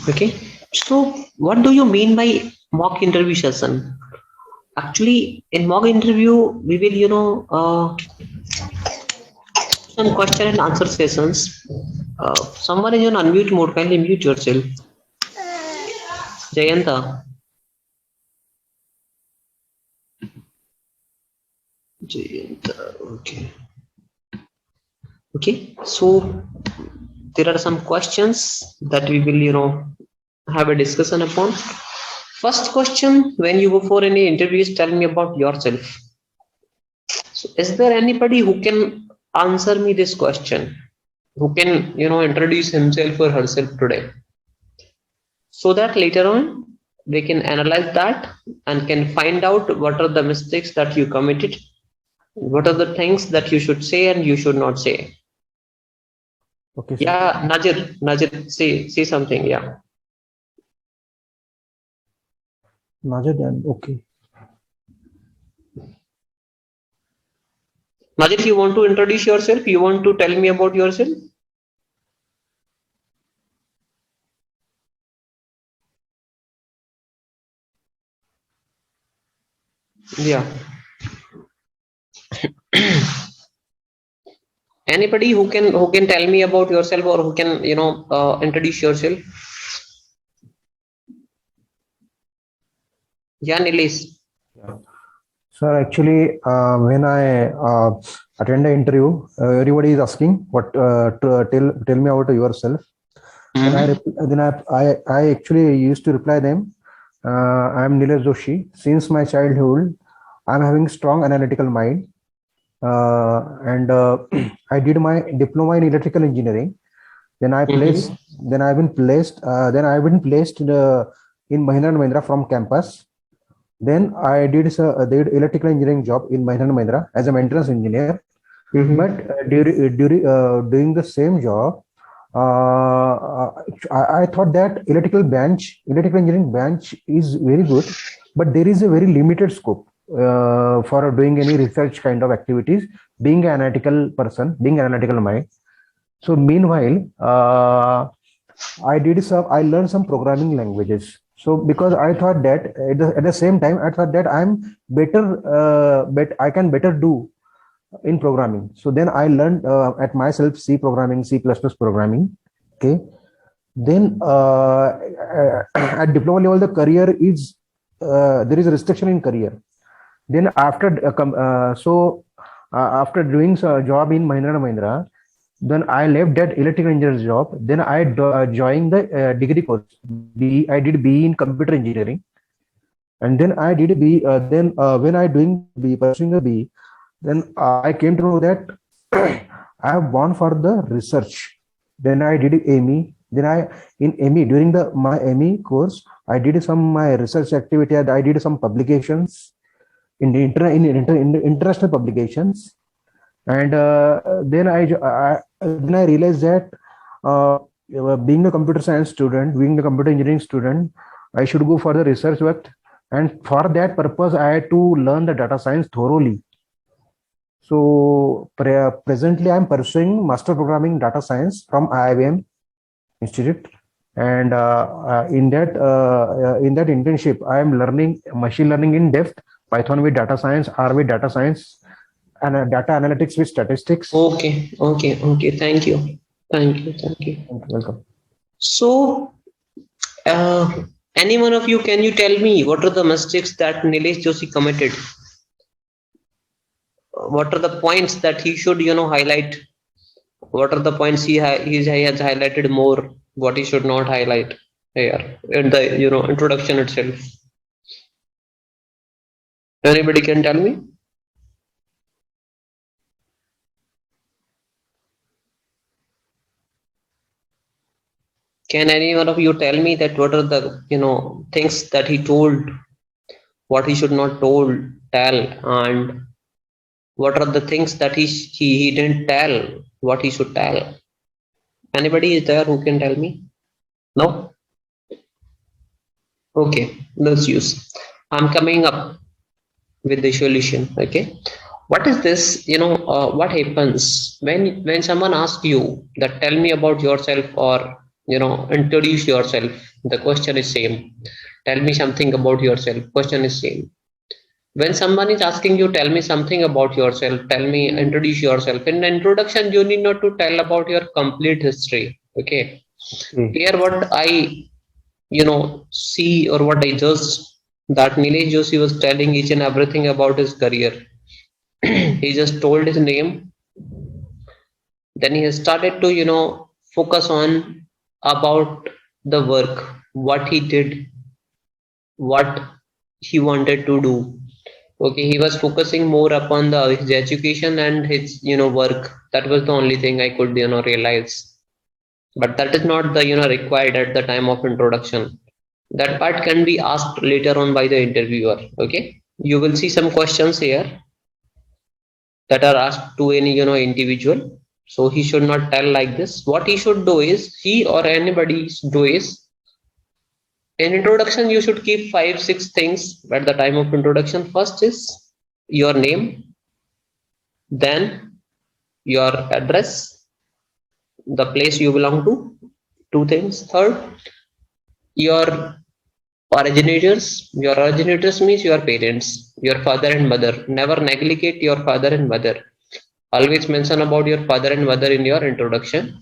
Okay. So what do you mean by mock interview session? Actually, in mock interview, we will, some question and answer sessions. Someone is on unmute mode. Kindly mute yourself. Jayanta. Jayanta. Okay. Okay. So there are some questions that we will, have a discussion upon. First question: when you go for any interviews, tell me about yourself. So, is there anybody who can answer me this question? Who can, introduce himself or herself today? So that later on we can analyze that and can find out what are the mistakes that you committed, what are the things that you should say and you should not say. Okay, sir. Yeah, Najir, say something. Yeah, Najad, okay. Najir, you want to introduce yourself? You want to tell me about yourself? Yeah. Anybody who can tell me about yourself or who can introduce yourself? Yeah, Nilesh. Yeah. Sir, actually, when I attend the interview, everybody is asking what tell me about yourself. Then I actually used to reply them. I am Nilesh Joshi. Since my childhood, I am having strong analytical mind, and I did my diploma in electrical engineering. Then I placed. Then I've been placed. Then I've been placed in Mahindra and Mahindra from campus. Then I did electrical engineering job in Mahindra and Mahindra as a maintenance engineer. But during the same job, I thought that electrical engineering branch is very good, but there is a very limited scope for doing any research kind of activities. Being an analytical person, being an analytical mind. So meanwhile, I learned some programming languages. So because I thought that at the same time, I thought that I'm better, but I can better do in programming. So then I learned at myself C programming, C++ programming. Okay. Then at diploma level, the career is there is a restriction in career. Then after doing a job in Mahindra and Mahindra, then I left that electrical engineer job. Then I joined the degree course. I did BE in computer engineering, and then I did B. Then when I doing B, pursuing a B, then I came to know that I have gone for the research. Then I did ME. Then in ME during my ME course, I did my research activity. And I did some publications in international publications, and then I realized that being a computer science student, being a computer engineering student, I should go for the research work, and for that purpose I had to learn the data science thoroughly. So presently I'm pursuing master programming data science from IIBM Institute, and in that internship I am learning machine learning in depth, Python with data science, R with data science, and data analytics with statistics. Okay. Thank you. Welcome. So, any one of you, can you tell me what are the mistakes that Nilesh Joshi committed? What are the points that he should, highlight? What are the points he has highlighted more? What he should not highlight here in the introduction itself? Anybody can tell me? Can any one of you tell me that what are the things that he told, what he should not tell, and what are the things that he didn't tell, what he should tell? Anybody is there who can tell me? No? Okay, let's use. I'm coming up with the solution. Okay, what is this? What happens when someone asks you that tell me about yourself, or introduce yourself. The question is same. Tell me something about yourself. Question is same. When someone is asking you, tell me something about yourself, introduce yourself. In the introduction, you need not to tell about your complete history. Okay. Okay. Here, what I, see, or what I just, that Nilesh Joshi was telling each and everything about his career. He just told his name. Then he started to, focus on about the work, what he did, what he wanted to do. Okay, he was focusing more upon his education and his work. That was the only thing I could realize. But that is not the required at the time of introduction. That part can be asked later on by the interviewer. Okay, you will see some questions here that are asked to any individual. So he should not tell like this. What he should do is, he or anybody do is, in introduction you should keep 5 6 things at the time of introduction. First is your name, then your address, the place you belong to, 2 things. Third, your originators means your parents, your father and mother. Never neglect your father and mother. Always mention about your father and mother in your introduction.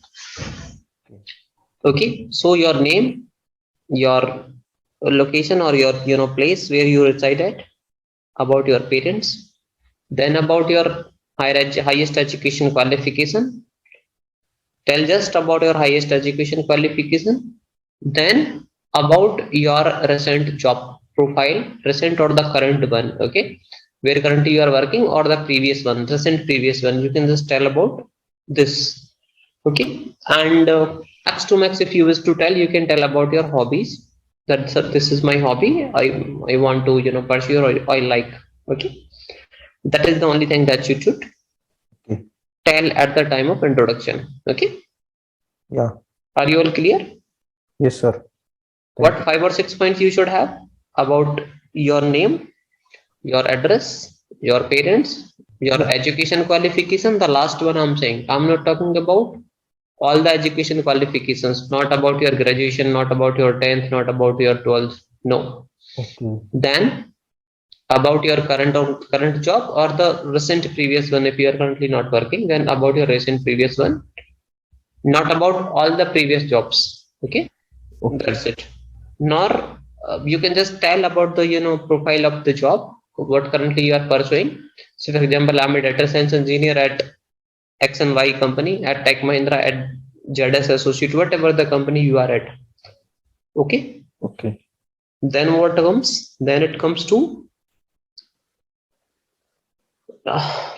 Okay, so your name, your location, or your place where you reside at, about your parents, then about your highest education qualification. Tell just about your highest education qualification. Then about your recent job profile, recent or the current one. Okay, where currently you are working, or the previous one, recent previous one. You can just tell about this. Okay, and max to max, if you wish to tell, you can tell about your hobbies. That, sir, this is my hobby. I want to pursue, or I like. Okay, that is the only thing that you should Okay. tell at the time of introduction. Okay, Yeah. are you all clear? Yes, sir. Thank What you. 5 or 6 points you should have about your name, your address, your parents, your Yeah. education qualification. The last one I'm saying, I'm not talking about all the education qualifications, not about your graduation, not about your 10th, not about your 12th. No. Okay. Then about your current job, or the recent previous one. If you are currently not working, then about your recent previous one, not about all the previous jobs. Okay, Okay. that's it. Nor you can just tell about the profile of the job, what currently you are pursuing. So for example, I'm a data science engineer at X and Y company, at Tech Mahindra, at ZS Associate, whatever the company you are at. Okay, Okay. then what comes? Then it comes to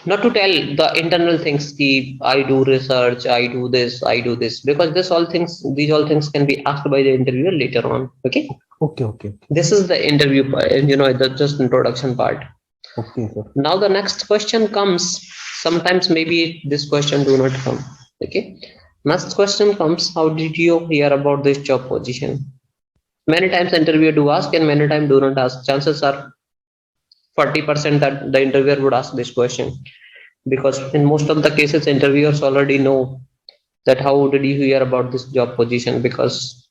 not to tell the internal things. I do research, I do this, because these all things can be asked by the interviewer later on. Okay, Okay. Okay. this is the interview part, the just introduction part. Okay, sir. Now the next question comes. Sometimes maybe this question do not come. Okay, next question comes, how did you hear about this job position? Many times interviewer do ask, and many times do not ask. Chances are 40% that the interviewer would ask this question, because in most of the cases interviewers already know that how did you hear about this job position. Because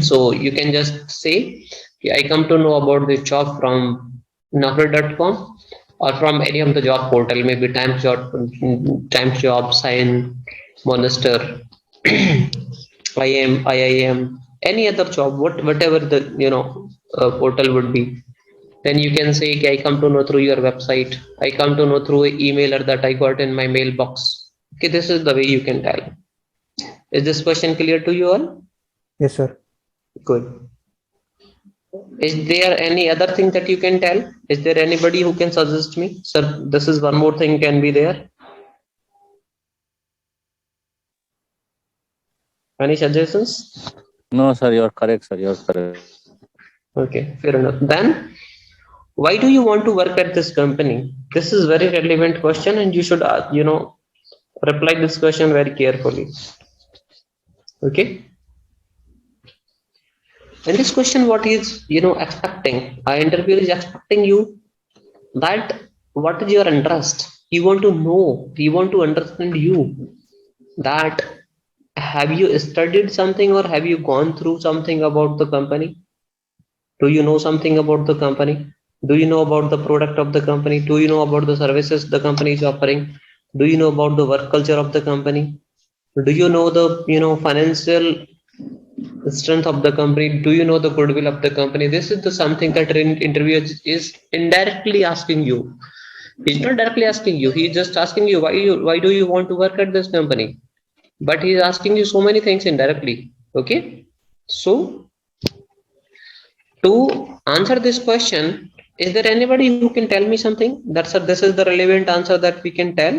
so you can just say, "Yeah, I come to know about this job from naukri.com, or from any of the job portal, maybe Times Job, Sign, Monster, IIM, any other job, whatever the portal would be." Then you can say, "Okay, I come to know through your website. I come to know through an emailer that I got in my mailbox." Okay, this is the way you can tell. Is this question clear to you all? Yes, sir. Good. Is there any other thing that you can tell? Is there anybody who can suggest me? Sir, this is one more thing can be there. Any suggestions? No, sir, you're correct, sir. You're correct. Okay, fair enough. Then, why do you want to work at this company? This is very relevant question, and you should, reply this question very carefully. Okay. In this question, what is expecting? Our interviewer is expecting you that what is your interest. He want to know. He want to understand you, that have you studied something or have you gone through something about the company? Do you know something about the company? Do you know about the product of the company? Do you know about the services the company is offering? Do you know about the work culture of the company? Do you know the financial strength of the company? Do you know the goodwill of the company? This is the something that interviewer is indirectly asking you. He's not directly asking you, he's just asking you why do you want to work at this company, but he's asking you so many things indirectly. Okay, so to answer this question, is there anybody who can tell me something that's this is the relevant answer that we can tell?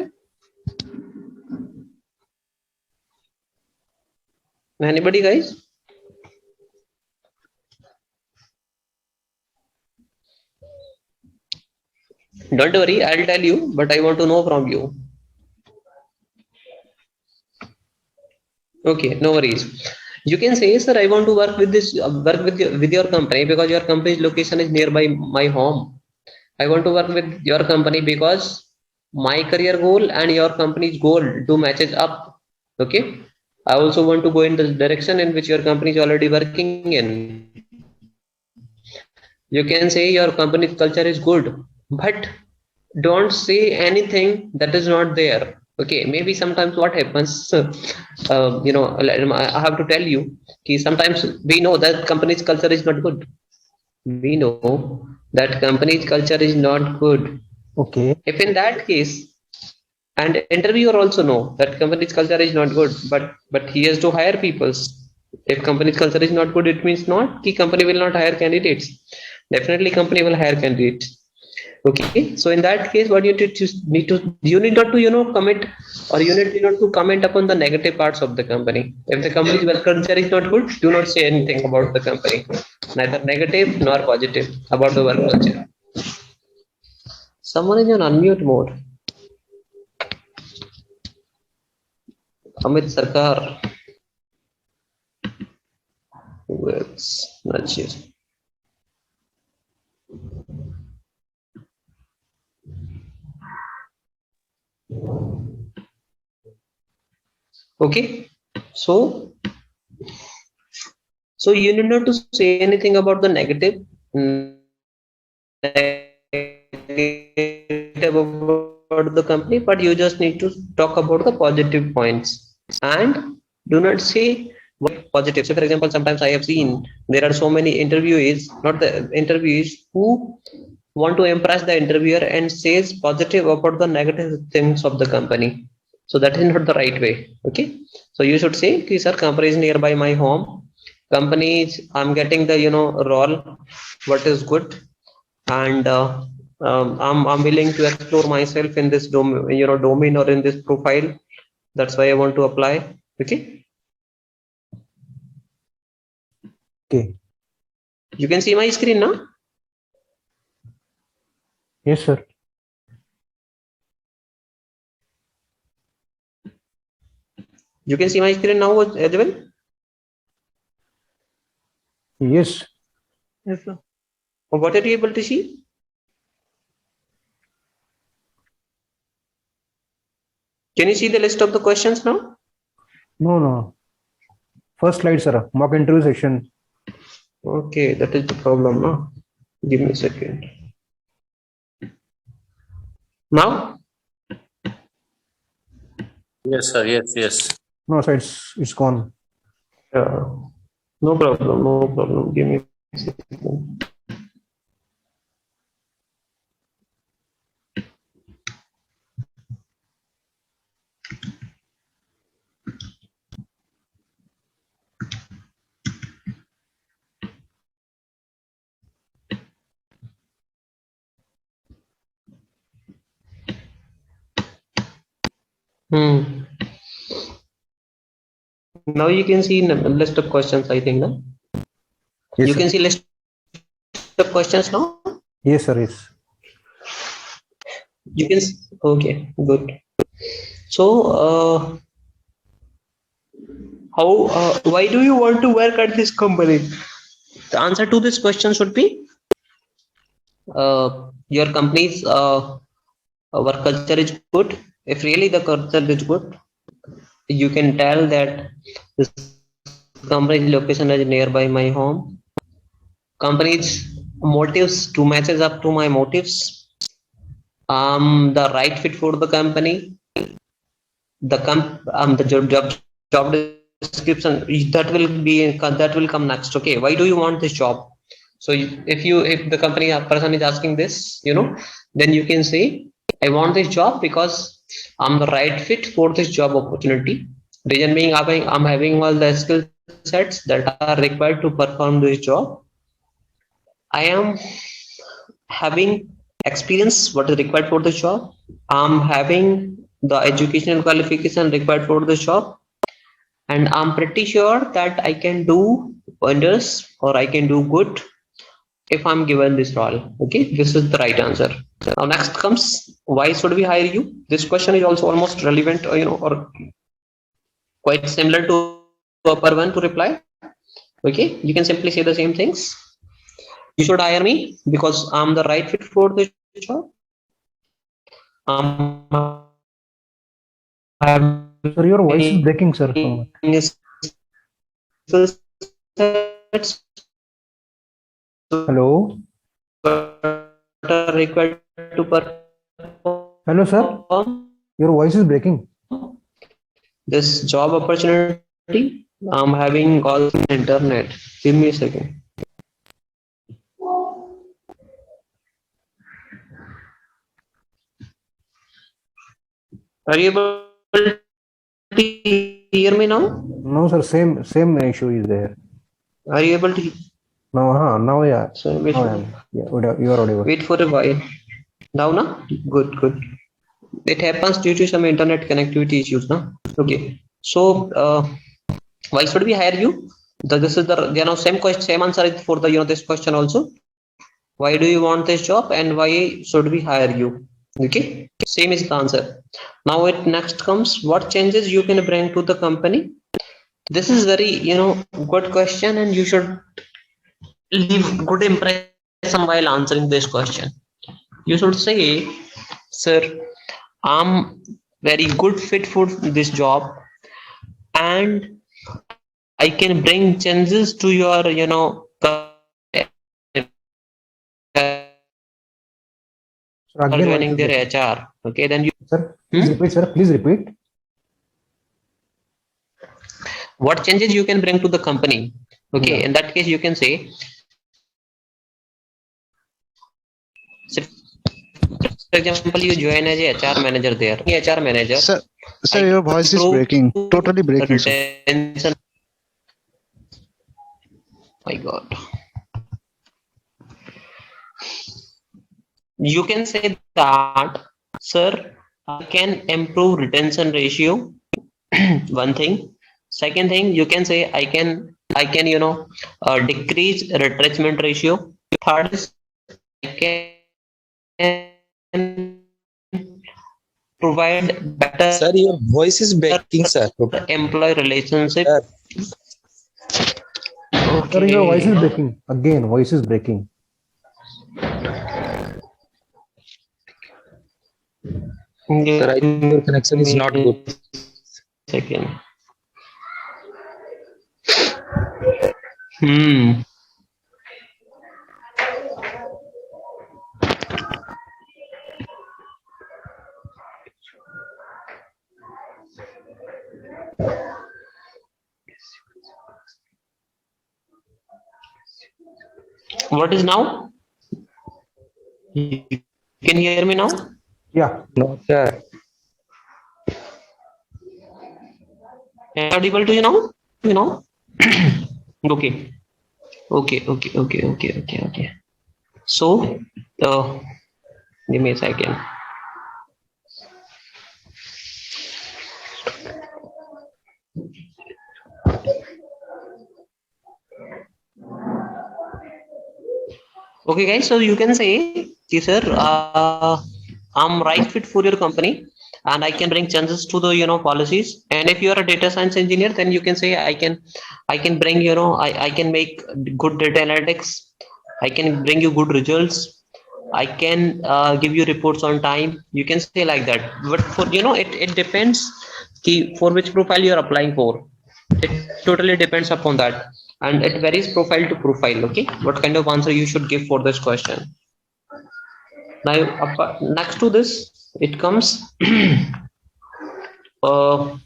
Anybody, guys? Don't worry, I'll tell you, but I want to know from you. Okay, no worries. You can say, sir, I want to work with this work with your company because your company's location is nearby my home. I want to work with your company because my career goal and your company's goal do matches up. Okay, I also want to go in the direction in which your company is already working in. You can say your company's culture is good, but don't say anything that is not there. Okay, maybe sometimes what happens, I have to tell you, sometimes we know that company's culture is not good. We know that company's culture is not good. Okay. If in that case, and interviewer also know that company's culture is not good, but he has to hire people. If company's culture is not good, it means not ki company will not hire candidates. Definitely company will hire candidates. Okay, so in that case, what you need not to commit, or you need not to comment upon the negative parts of the company. If the company's work culture is not good, do not say anything about the company, neither negative nor positive about the work culture. Someone is on unmute mode. Amit Sarkar. Who else? Not sure. Okay, so you need not to say anything about the negative about the company, but you just need to talk about the positive points, and do not say positive. So for example, sometimes I have seen there are so many interviewees, not the interviewees, who want to impress the interviewer and says positive about the negative things of the company. So that is not the right way. Okay, so you should say, sir, company is nearby my home, companies I'm getting the role what is good, and I'm willing to explore myself in this domain or in this profile. That's why I want to apply. Okay, Okay. you can see my screen now. Yes, sir. You can see my screen now as well. Yes. Yes, sir. What are you able to see? Can you see the list of the questions now? No. First slide, sir. Mock interview section. Okay, that is the problem, no? Give me a second. Now? Yes, sir. Yes. No, sir, it's gone. Yeah. No problem. Give me a second. Now you can see a list of questions, I think, no? Yes, you sir. can see list of questions now? Yes, sir. Yes. You can okay, good. So why do you want to work at this company? The answer to this question should be your company's work culture is good. If really the culture is good, You can tell that this company's location is nearby my home. Company's motives to matches up to my motives. The right fit for the company. The job description that will come next. Okay, why do you want this job? So if the company person is asking this, then you can say, I want this job because I'm the right fit for this job opportunity. Reason being, I'm having all the skill sets that are required to perform this job. I am having experience what is required for the job. I'm having the educational qualification required for the job, and I'm pretty sure that I can do wonders or I can do good if I'm given this role. Okay, this is the right answer. Now next comes, why should we hire you? This question is also almost relevant, or quite similar to upper one to reply. Okay, you can simply say the same things. You should hire me because I'm the right fit for this job. I'm having Sir, your voice is breaking, sir. skill sets Hello. are required to Hello, sir. perform Your voice is breaking. this job opportunity. I'm having all the internet. Give me a second. Are you able to hear me now? No, sir. Same issue is there. Are you able to? Now, yeah. So wait, Now, yeah. You are audible. wait for a while. Now, good, good. It happens due to some internet connectivity issues, na? Okay. So, why should we hire you? This is the same question, same answer for the this question also. Why do you want this job and why should we hire you? Okay, same is the answer. Now it next comes, what changes you can bring to the company? This is very good question, and you should leave good impression while answering this question. You should say, sir, I'm very good fit for this job, and I can bring changes to your Sir, are again, voice joining is their breaking. HR. Okay, then you. Sir, please repeat, sir. Please repeat. What changes you can bring to the company? Okay, Yeah. in that case, you can say, for example, you join as a HR manager there. HR manager, Sir, I your voice is improve breaking. Totally breaking, sir. retention. My God. You can say that, sir, I can improve retention ratio. One thing. Second thing, you can say I can decrease retrenchment ratio. Third is I can provide better Sir, your voice is breaking, sir. employee relationship. Sir. Sir, your voice is Okay. breaking. Again, voice is breaking. Sir, I think your connection is not good. Second. What is now? You can hear me now? Yeah. No, sir. Am I audible to you now? Okay. Okay. So, give me a second. Okay, guys. So you can say, sir, I'm right fit for your company, and I can bring changes to the policies. And if you are a data science engineer, then you can say I can bring I can make good data analytics. I can bring you good results. I can give you reports on time. You can say like that. But for it depends for which profile you are applying for. It totally depends upon that, and it varies profile to profile. Okay, what kind of answer you should give for this question. Now, next to this, it comes. uh,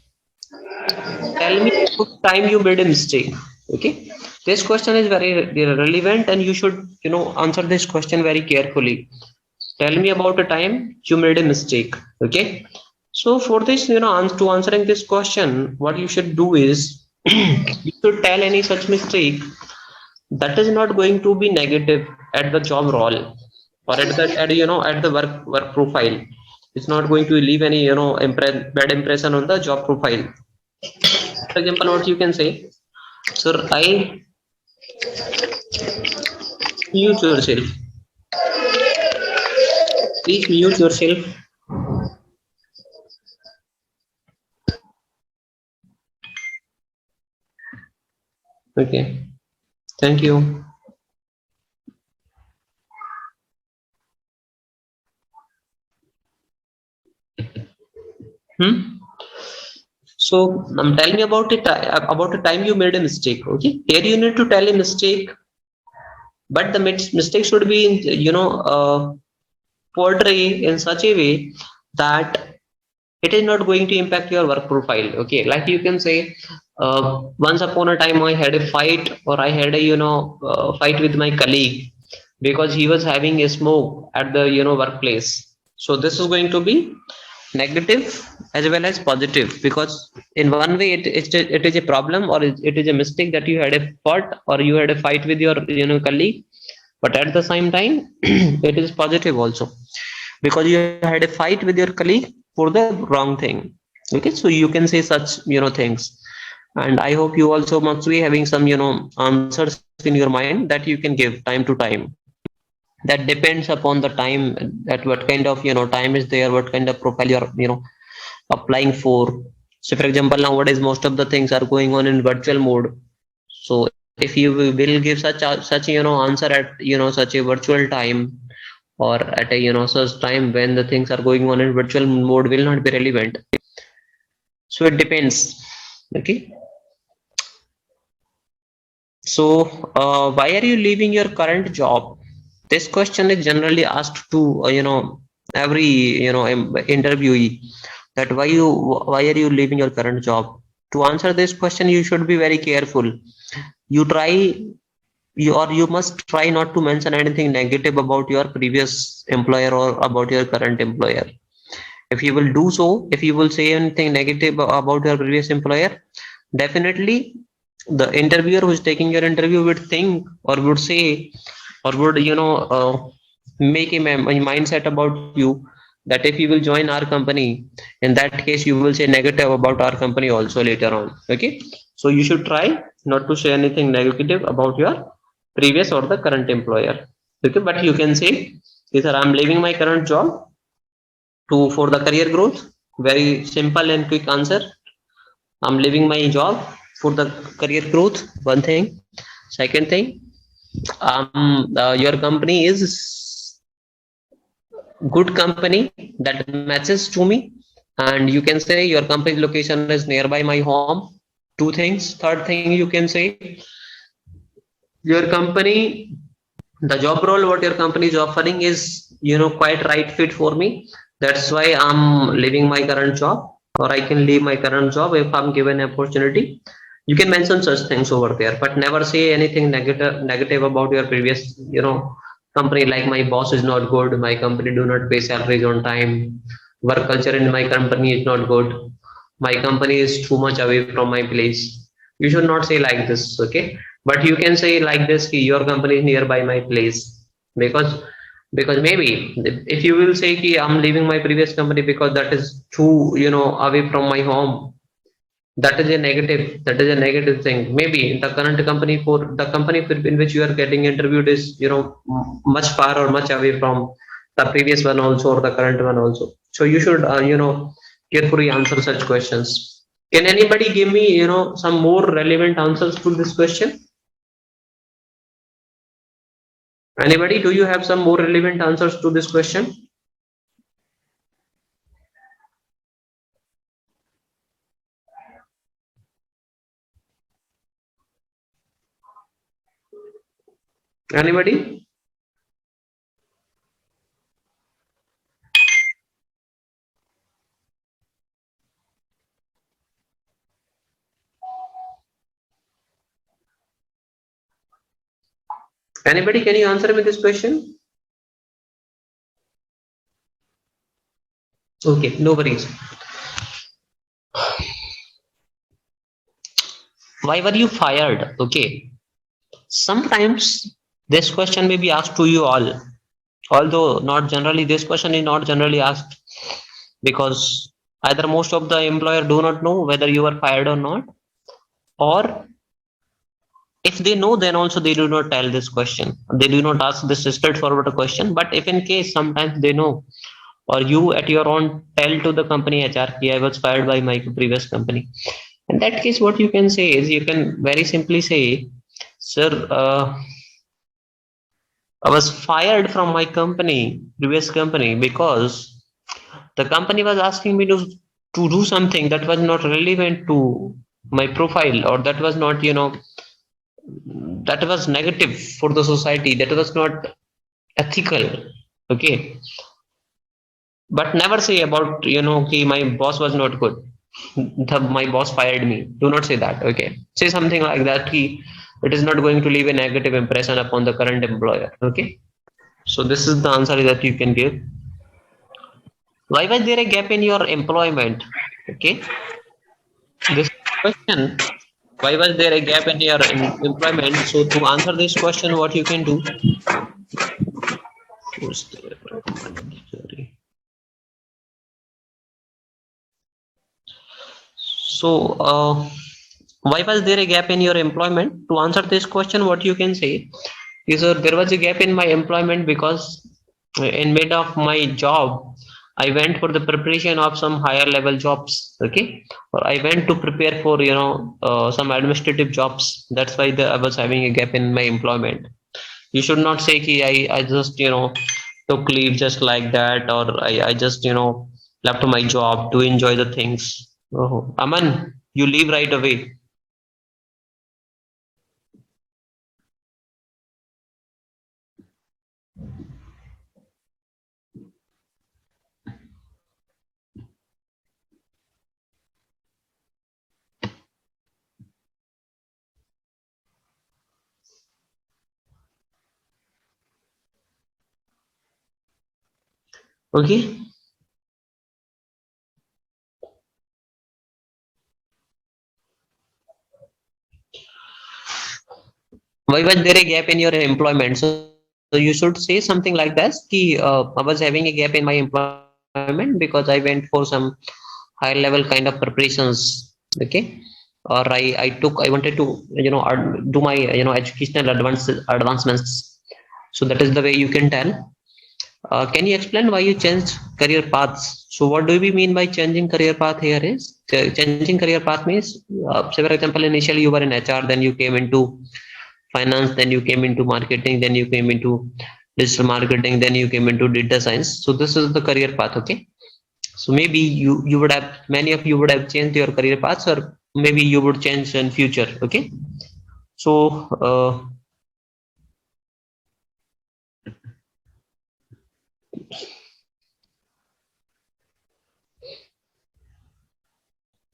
Tell me what time you made a mistake. Okay, this question is very relevant, and you should answer this question very carefully. Tell me about a time you made a mistake. Okay, so for this, to answering this question, what you should do is you should tell any such mistake that is not going to be negative at the job role, or at the work profile. It's not going to leave any bad impression on the job profile. For example, what you can say, sir, I mute yourself. Please mute yourself. Okay, thank you. So tell me about it, about the time you made a mistake. Okay, here you need to tell a mistake, but the mistake should be in, portray in such a way that it is not going to impact your work profile. Okay, like you can say, once upon a time I had a fight, or I had a fight with my colleague because he was having a smoke at the workplace. So this is going to be negative as well as positive, because in one way it is a problem, or it is a mistake that you had a fought or you had a fight with your colleague, but at the same time it is positive also, because you had a fight with your colleague for the wrong thing. Okay, so you can say such things, and I hope you also must be having some answers in your mind that you can give time to time. That depends upon the time, that what kind of time is there, what kind of profile you're applying for. So for example, nowadays most of the things are going on in virtual mode. So if you will give such answer at such a virtual time, or at a such time when the things are going on in virtual mode, will not be relevant. So it depends. Okay, so why are you leaving your current job? This question is generally asked to every interviewee, that why are you leaving your current job. To answer this question, you should be very careful. You try, you must try not to mention anything negative about your previous employer or about your current employer. If you will do so, if you will say anything negative about your previous employer, definitely the interviewer who is taking your interview would think, or would say, or would make a mindset about you, that if you will join our company, in that case you will say negative about our company also later on. Okay, so you should try not to say anything negative about your previous or the current employer. Okay, but you can say, sir, I'm leaving my current job to for the career growth. Very simple and quick answer. I'm leaving my job for the career growth, one thing. Second thing, your company is good company that matches to me, and you can say your company's location is nearby my home. Two things. Third thing, you can say your company, the job role what your company is offering is quite right fit for me. That's why I'm leaving my current job, or I can leave my current job if I'm given an opportunity. You can mention such things over there, but never say anything negative about your previous company, like my boss is not good, my company do not pay salaries on time, work culture in my company is not good, my company is too much away from my place. You should not say like this. Okay, but you can say like this, your company is nearby my place, because maybe if you will say ki I'm leaving my previous company because that is too away from my home, that is a negative, that is a negative thing. Maybe the current company, for the company in which you are getting interviewed is much far or much away from the previous one also, or the current one also. So you should carefully answer such questions. Can anybody give me some more relevant answers to this question? Anybody, do you have some more relevant answers to this question? Anybody? Anybody, can you answer me this question? Okay, no worries. Why were you fired? Okay. Sometimes this question may be asked to you all, although not generally. This question is not generally asked because either most of the employer do not know whether you are fired or not, or if they know, then also they do not tell this question. They do not ask this straightforward question. But if in case sometimes they know, or you at your own tell to the company HR, I was fired by my previous company. In that case, what you can say is you can very simply say, sir, I was fired from my company, previous company, because the company was asking me to do something that was not relevant to my profile, or that was not, that was negative for the society, that was not ethical. Okay. But never say about, okay, my boss was not good. My boss fired me. Do not say that. Okay. Say something like that. It is not going to leave a negative impression upon the current employer. Okay. So this is the answer that you can give. Why was there a gap in your employment? Okay. This question. Why was there a gap in your employment? So to answer this question, what you can do? So, why was there a gap in your employment? To answer this question, what you can say is there was a gap in my employment because in mid of my job, I went for the preparation of some higher level jobs. Okay, or I went to prepare for some administrative jobs. That's why I was having a gap in my employment. You should not say ki I just took leave just like that, or I just left my job to enjoy the things. Oh, Aman, you leave right away. Okay. Why was there a gap in your employment? So you should say something like this. I was having a gap in my employment because I went for some higher level kind of preparations. Okay. Or I wanted to do my educational advancements. So that is the way you can tell. Can you explain why you changed career paths? So what do we mean by changing career path here is changing career path means, say for example, initially you were in HR, then you came into finance, then you came into marketing, then you came into digital marketing, then you came into data science. So this is the career path. Okay. So maybe you would have, many of you would have changed your career paths, or maybe you would change in future. Okay. So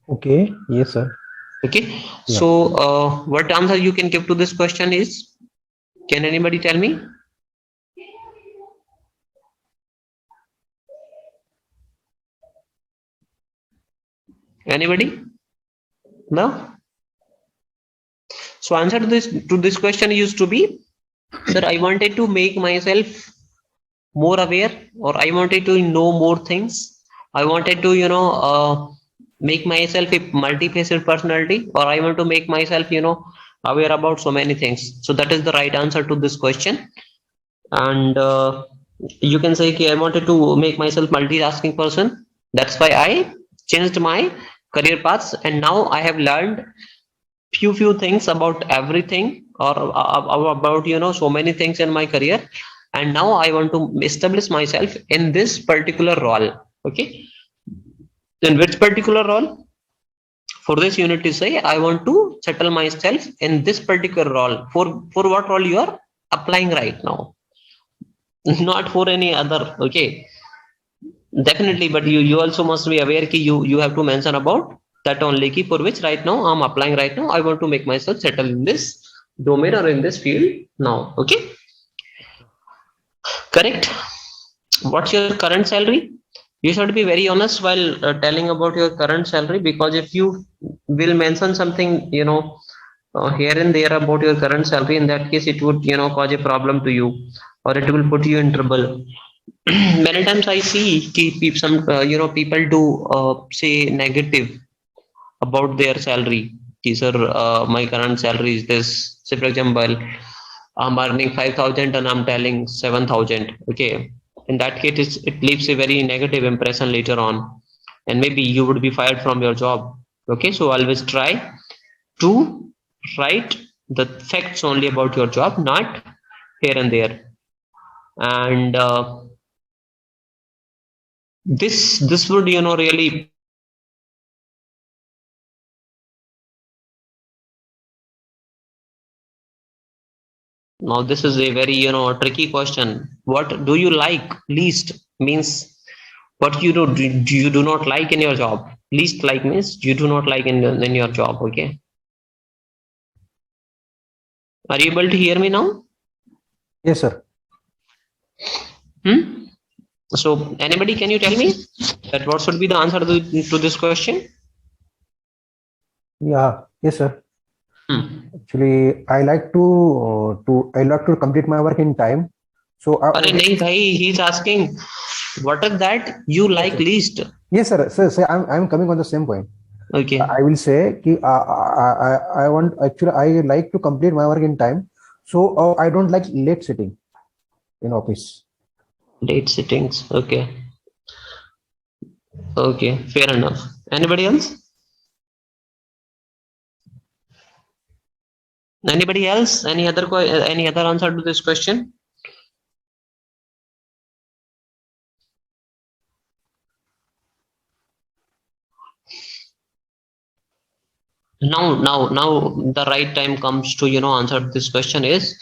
Okay. Yes, sir. okay. Yeah. So what answer you can give to this question is, can anybody tell me? Anybody? No. So answer to this question used to be, sir, I wanted to make myself more aware, or I wanted to know more things. I wanted to make myself a multifaceted personality, or I want to make myself aware about so many things. So that is the right answer to this question. And you can say, okay, I wanted to make myself multitasking person, that's why I changed my career paths, and now I have learned few things about everything, or about so many things in my career, and now I want to establish myself in this particular role. Okay. In which particular role? For this you need to say, I want to settle myself in this particular role. For what role you are applying right now, not for any other. Okay, definitely, but you also must be aware ki you have to mention about that only ki for which right now I'm applying right now. I want to make myself settle in this domain or in this field now. Okay, correct. What's your current salary? You should be very honest while telling about your current salary, because if you will mention something, here and there about your current salary, in that case it would cause a problem to you, or it will put you in trouble. Many times I see some people do say negative about their salary. Sir, my current salary is this. Say for example, I'm earning 5,000 and I'm telling 7,000. Okay, in that case it leaves a very negative impression later on, and maybe you would be fired from your job. Okay, so always try to write the facts only about your job, not here and there. And this would really. Now this is a very tricky question. What do you like least? Means what you do not like in your job. Least like means you do not like in your job. Okay, are you able to hear me now? Yes, sir. So anybody, can you tell me that what should be the answer to this question? Yeah. Yes, sir. Actually, I like to complete my work in time. So, Arey nahi bhai, he's asking what is that you like least. yes, sir. So I'm coming on the same point. Okay, I will say ki, I like to complete my work in time. So I don't like late sitting in office. late sittings. Okay, fair enough. Anybody else? Anybody else? Any other answer to this question? Now the right time comes to answer this question is,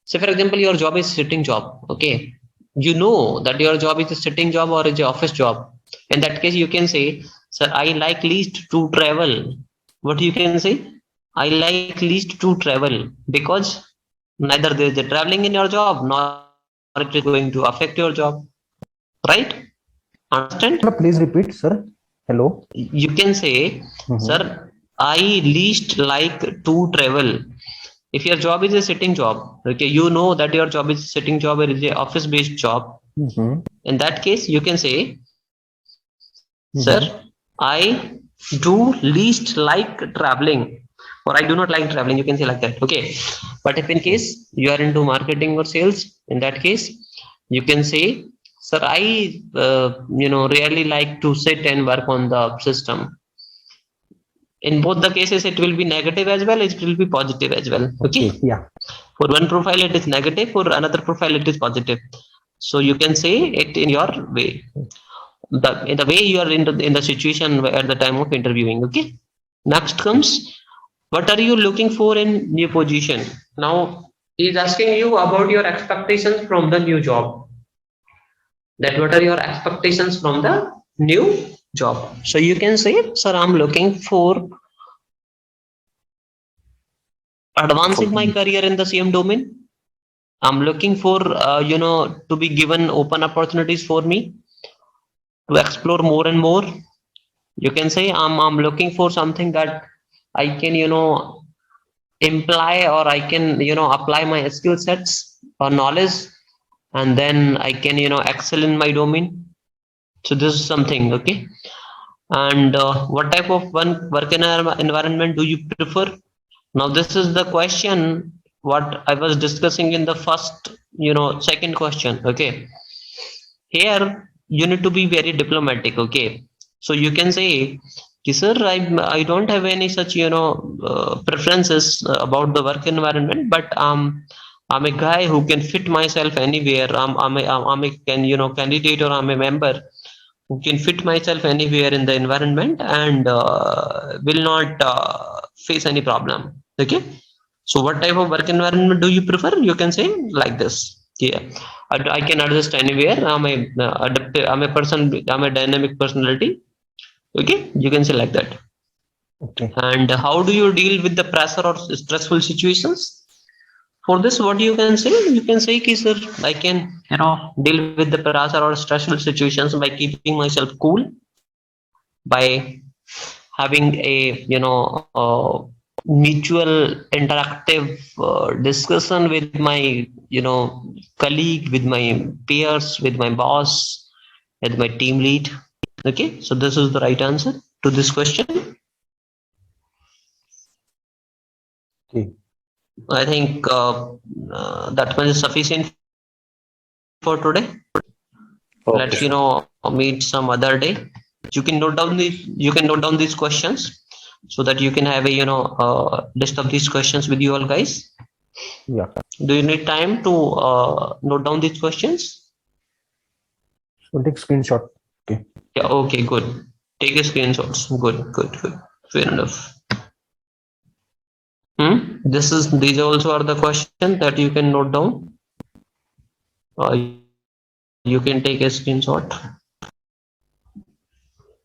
say for example your job is sitting job. Okay, you know that your job is a sitting job or is a office job. In that case you can say, sir, I like least to travel. What you can say? I like least to travel because neither there is a traveling in your job nor it is going to affect your job, right? Understand? Please repeat, sir. Hello. You can say, sir, I least like to travel. If your job is a sitting job, okay, you know that your job is a sitting job or is a office based job. In that case you can say, sir, I do least like traveling, or I do not like traveling. You can say like that. Okay, but if in case you are into marketing or sales, in that case you can say, sir, I really like to sit and work on the system. In both the cases it will be negative as well, it will be positive as well. Okay, Yeah. for one profile it is negative, for another profile it is positive. So you can say it in your way, in the way you are in the situation at the time of interviewing. Okay, next comes, what are you looking for in new position? Now he's asking you about your expectations from the new job, that what are your expectations from the new job. So you can say, sir, I'm looking for advancing my career in the same domain. I'm looking for to be given open opportunities for me to explore more and more. You can say, I'm looking for something that I can imply, or I can apply my skill sets or knowledge, and then I can excel in my domain. So this is something. Okay, and what type of work environment do you prefer? Now this is the question what I was discussing in the first second question. Okay, here you need to be very diplomatic. Okay, so you can say, sir, I don't have any such preferences about the work environment, but I'm a guy who can fit myself anywhere. I'm a candidate, or I'm a member who can fit myself anywhere in the environment and will not face any problem. Okay, So what type of work environment do you prefer? You can say like this. Yeah, I can adjust anywhere. I'm a adaptive. I'm a person. I'm a dynamic personality. Okay, you can say like that. Okay. And how do you deal with the pressure or stressful situations? For this, what you can say? You can say, "Ki, sir, I can, deal with the pressure or stressful situations by keeping myself cool, by having a, mutual interactive discussion with my, colleague, with my peers, with my boss, with my team lead." Okay, so this is the right answer to this question. Okay. I think that much is sufficient for today. Let's Okay. meet some other day. You can note down these questions so that you can have a list of these questions with you all guys. Yeah. Do you need time to note down these questions? So take screenshot. Okay. Yeah, okay, good. Take a screenshots. Good. Fair enough. These also are the questions that you can note down. You can take a screenshot.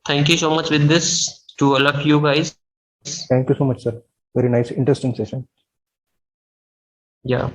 Thank you so much with this to all of you guys. Thank you so much, sir. Very nice, interesting session. Yeah.